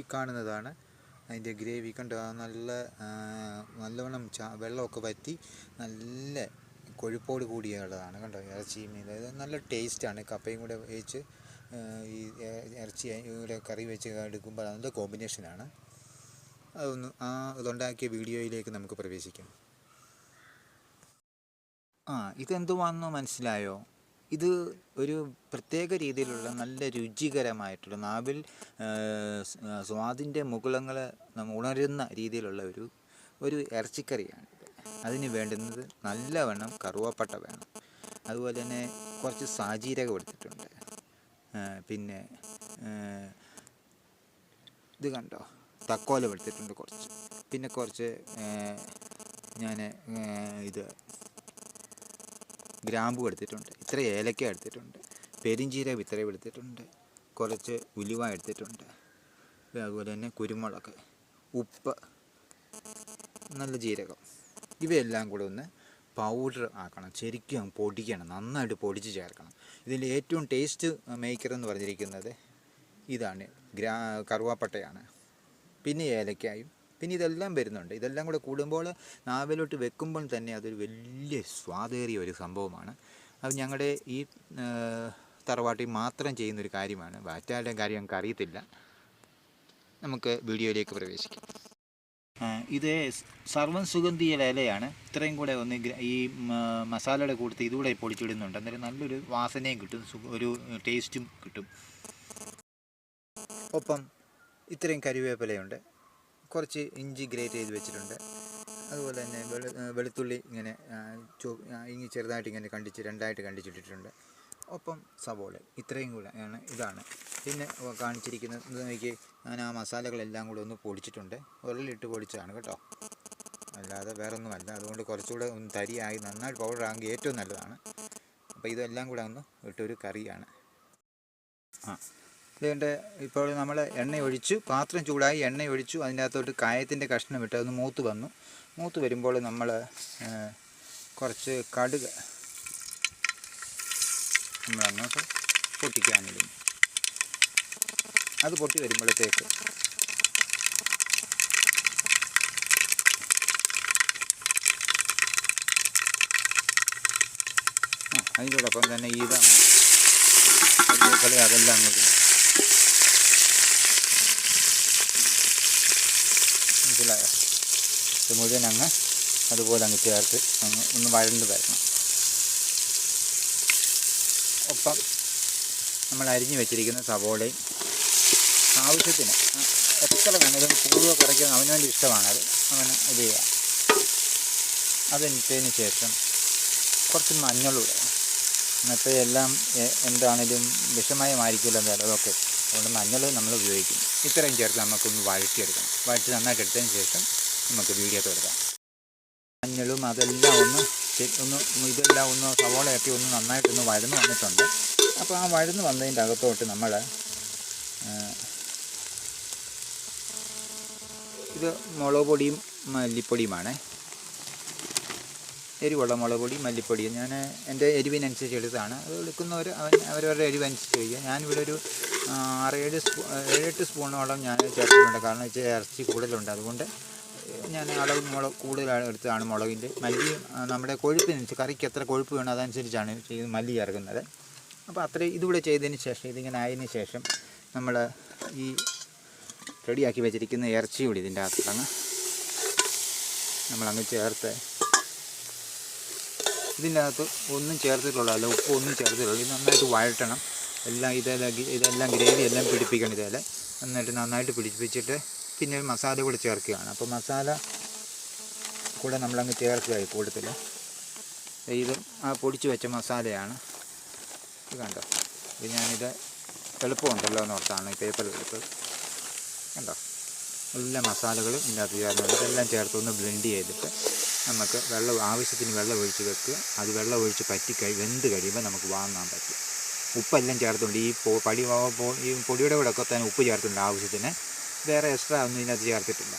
ഈ കാണുന്നതാണ് അതിൻ്റെ ഗ്രേവി. കണ്ടോ, നല്ലവണ്ണം വെള്ളമൊക്കെ വറ്റി നല്ല കൊഴുപ്പോട് കൂടിയുള്ളതാണ്. കണ്ടോ, ഇറച്ചിയും അതായത് നല്ല ടേസ്റ്റാണ്. കപ്പയും കൂടെ വേവിച്ച് ഈ ഇറച്ചി കൂടെ കറി വെച്ച് എടുക്കുമ്പോൾ നല്ല കോമ്പിനേഷനാണ്. ഇതുണ്ടാക്കിയ വീഡിയോയിലേക്ക് നമുക്ക് പ്രവേശിക്കാം. ഇതെന്തുവാണെന്ന് മനസ്സിലായോ? ഇത് ഒരു പ്രത്യേക രീതിയിലുള്ള നല്ല രുചികരമായിട്ടുള്ള നാവിൽ സ്വാദിൻ്റെ മുകുളങ്ങൾ ഉണരുന്ന രീതിയിലുള്ള ഒരു ഇറച്ചിക്കറിയാണ്. അതിന് വേണ്ടുന്നത് നല്ലവണ്ണം കറുവപ്പട്ട വേണം. അതുപോലെ തന്നെ കുറച്ച് സാജീരകം എടുത്തിട്ടുണ്ട്. പിന്നെ ഇത് കണ്ടോ, തക്കോലം എടുത്തിട്ടുണ്ട് കുറച്ച്. പിന്നെ കുറച്ച് ഞാൻ ഗ്രാമ്പു എടുത്തിട്ടുണ്ട്. ഇത്ര ഏലക്ക എടുത്തിട്ടുണ്ട്. പെരിഞ്ചീരകം ഇത്രയും എടുത്തിട്ടുണ്ട്. കുറച്ച് ഉലുവ എടുത്തിട്ടുണ്ട്. അതുപോലെ തന്നെ കുരുമുളക്, ഉപ്പ്, നല്ല ജീരകം, ഇവയെല്ലാം കൂടെ ഒന്ന് പൗഡർ ആക്കണം. ശരിക്കും പൊടിക്കണം, നന്നായിട്ട് പൊടിച്ച് ചേർക്കണം. ഇതിൽ ഏറ്റവും ടേസ്റ്റ് മേക്കർ എന്ന് പറഞ്ഞിരിക്കുന്നത് ഇതാണ്, കറുവാപ്പട്ടയാണ്. പിന്നെ ഏലക്കായും, പിന്നെ ഇതെല്ലാം വരുന്നുണ്ട്. ഇതെല്ലാം കൂടെ കൂടുമ്പോൾ നാവിലോട്ട് വെക്കുമ്പോൾ തന്നെ അതൊരു വലിയ സ്വാദേറിയ ഒരു സംഭവമാണ്. അത് ഞങ്ങളുടെ ഈ തറവാട്ടിൽ മാത്രം ചെയ്യുന്നൊരു കാര്യമാണ്. മറ്റാരുടെ കാര്യം ഞങ്ങൾക്ക് അറിയത്തില്ല. നമുക്ക് വീഡിയോയിലേക്ക് പ്രവേശിക്കാം. ഇത് സർവ്വം സുഗന്ധിയുടെ ഇലയാണ്. ഇത്രയും കൂടെ ഒന്ന് ഈ മസാലയുടെ കൂട്ടത്തിൽ ഇതുകൂടെ പൊടിച്ചിടുന്നുണ്ട്. അന്നേരം നല്ലൊരു വാസനയും കിട്ടും, ഒരു ടേസ്റ്റും കിട്ടും. ഒപ്പം ഇത്രയും കരിവേപ്പിലയുണ്ട്. കുറച്ച് ഇഞ്ചി ഗ്രേറ്റ് ചെയ്ത് വെച്ചിട്ടുണ്ട്. അതുപോലെ തന്നെ വെളുത്തുള്ളി ഇങ്ങനെ ചെറുതായിട്ട് ഇങ്ങനെ രണ്ടായിട്ട് കണ്ടിച്ചിട്ടിട്ടുണ്ട്. ഒപ്പം സവോള. ഇത്രയും കൂടെ ഇതാണ് പിന്നെ കാണിച്ചിരിക്കുന്നത്. നോക്കി, ഞാൻ ആ മസാലകളെല്ലാം കൂടെ ഒന്ന് പൊടിച്ചിട്ടുണ്ട്. ഉരുളിയിട്ട് പൊടിച്ചതാണ് കേട്ടോ, അല്ലാതെ വേറൊന്നുമല്ല. അതുകൊണ്ട് കുറച്ചുകൂടെ ഒന്ന് തരിയായി നന്നായിട്ട് പൗഡറാണെങ്കിൽ ഏറ്റവും നല്ലതാണ്. അപ്പോൾ ഇതെല്ലാം കൂടെ ഒന്ന് ഇട്ടൊരു കറിയാണ്. ഇതുകൊണ്ട് ഇപ്പോൾ നമ്മൾ എണ്ണ ഒഴിച്ചു, പാത്രം ചൂടായി, എണ്ണ ഒഴിച്ചു. അതിൻ്റെ അകത്തോട്ട് കായത്തിൻ്റെ കഷ്ണം ഇട്ട് അതൊന്ന് മൂത്ത് വരുമ്പോൾ നമ്മൾ കുറച്ച് കടുക് നമ്മളങ്ങോട്ട് പൊട്ടിക്കാനിടും. അത് പൊട്ടി വരുമ്പോഴത്തേക്ക് അതിനോടൊപ്പം തന്നെ അതെല്ലാം അങ്ങോട്ട് മനസ്സിലായോ? ഇത് മുഴുവൻ അതുപോലെ അങ്ങ് ചേർത്ത് ഒന്ന് വഴണ്ട് വരണം. ഒപ്പം നമ്മൾ അരിഞ്ഞു വെച്ചിരിക്കുന്ന സവോളയും ആവശ്യത്തിന് എത്ര വേണേലും കൂടുകയോ കുറയ്ക്കുകയോ അവനവൻ്റെ ഇഷ്ടമാണത്, അവന് ഇത് ചെയ്യുക. അതിട്ടതിന് ശേഷം കുറച്ച് മഞ്ഞളൂടെ. ഇന്നത്തെ എല്ലാം എന്താണേലും വിഷമയമായിരിക്കുമല്ലോ എന്തായാലും, അതൊക്കെ അതുകൊണ്ട് മഞ്ഞൾ നമ്മൾ ഉപയോഗിക്കും. ഇത്രയും ചേർത്ത് നമുക്കൊന്ന് വഴറ്റിയെടുക്കണം. വഴറ്റി നന്നായിട്ട് എടുത്തതിന് ശേഷം നമുക്ക് വീഡിയോ എടുക്കാം. മഞ്ഞളും അതെല്ലാം ഇതെല്ലാം ഒന്ന് സവോളയൊക്കെ ഒന്ന് നന്നായിട്ടൊന്ന് വഴന്ന് വന്നിട്ടുണ്ട്. അപ്പോൾ ആ വഴന്ന് വന്നതിൻ്റെ അകത്തോട്ട് നമ്മൾ ഇത് മുളക് പൊടിയും മല്ലിപ്പൊടിയുമാണ്. എരിവുള്ള മുളക് പൊടി, മല്ലിപ്പൊടി ഞാൻ എൻ്റെ എരിവിനനുസരിച്ച് എടുത്താണ്. അത് എടുക്കുന്നവർ അവരവരുടെ എരിവനുസരിച്ച് കഴിക്കുക. ഞാനിവിടെ ഒരു 7-8 സ്പൂണോളം ഞാൻ ചേർത്തിട്ടുണ്ട്. കാരണം വെച്ചാൽ ഇറച്ചി കൂടുതലുണ്ട്, അതുകൊണ്ട് ഞാൻ മുളക് കൂടുതൽ എടുത്തതാണ്. മുളകിൻ്റെ മല്ലി നമ്മുടെ കൊഴുപ്പിനനുസരിച്ച്, കറിക്ക് എത്ര കൊഴുപ്പ് വേണം അതനുസരിച്ചാണ് മല്ലി ചേർക്കുന്നത്. അപ്പോൾ അത്രയും ഇതുകൂടെ ചെയ്തതിന് ശേഷം, ഇതിങ്ങനെ ആയതിന് ശേഷം നമ്മൾ ഈ റെഡിയാക്കി വെച്ചിരിക്കുന്ന ഇറച്ചി കൂടി ഇതിൻ്റെ അകത്താണ് നമ്മളങ്ങ് ചേർത്ത്. ഇതിൻ്റെ അകത്ത് ഒന്നും ചേർത്തിട്ടുള്ളതല്ല, ഉപ്പ് ഒന്നും ചേർത്തിട്ടുള്ളൂ. ഇത് നന്നായിട്ട് വഴറ്റണം. ഇതെല്ലാം ഗ്രേവി എല്ലാം പിടിപ്പിക്കണം. ഇതേലെ എന്നിട്ട് നന്നായിട്ട് പിടിപ്പിച്ചിട്ട് പിന്നെ മസാല കൂടെ ചേർക്കുകയാണ്. അപ്പോൾ മസാല കൂടെ നമ്മളങ്ങ് ചേർക്കുക കൂടുതൽ. ഇത് ആ പൊടിച്ച് വെച്ച മസാലയാണ്. ഇത് കണ്ടോ, ഇത് ഞാനിത് എളുപ്പമുണ്ടല്ലോ എന്നോർത്താണ് ഈ പേപ്പർ എടുത്തത്. കണ്ടോ, എല്ലാ മസാലകളും ഇതിനകത്ത് ചേർന്നുണ്ട്. ഇതെല്ലാം ചേർത്തൊന്ന് ബ്ലെൻഡ് ചെയ്തിട്ട് നമുക്ക് ആവശ്യത്തിന് വെള്ളം ഒഴിച്ച് വെക്കുക. അത് വെള്ളം ഒഴിച്ച് വെന്ത് കഴിയുമ്പോൾ നമുക്ക് വാങ്ങാൻ പറ്റും. ഉപ്പെല്ലാം ചേർത്തുണ്ട്. ഈ പൊടിയുടെ കൂടെ ഒക്കെ തന്നെ ഉപ്പ് ചേർത്തിട്ടുണ്ട് ആവശ്യത്തിന്. വേറെ എക്സ്ട്രാ ഒന്നും ഇതിനകത്ത് ചേർത്തിട്ടില്ല.